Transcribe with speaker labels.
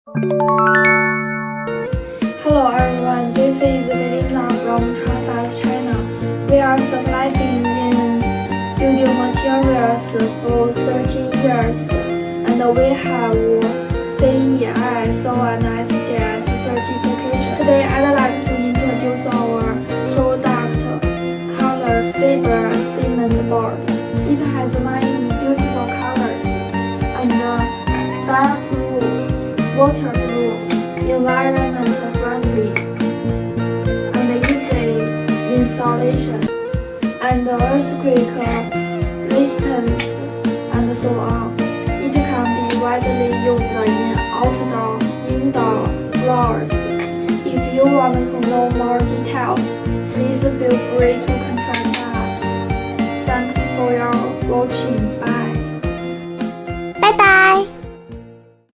Speaker 1: Hello everyone, this is Melina from Transat China. We are specializing in building materials for 13 years, and we have CE, ISO, and SGS certification. Today I'd like to introduce our product, color fiber cement board. It has many beautiful colors and fireproof, waterproof, environment friendly, and easy installation, and earthquake resistance, and so on. It can be widely used in outdoor, indoor floors. If you want to know more details, please feel free to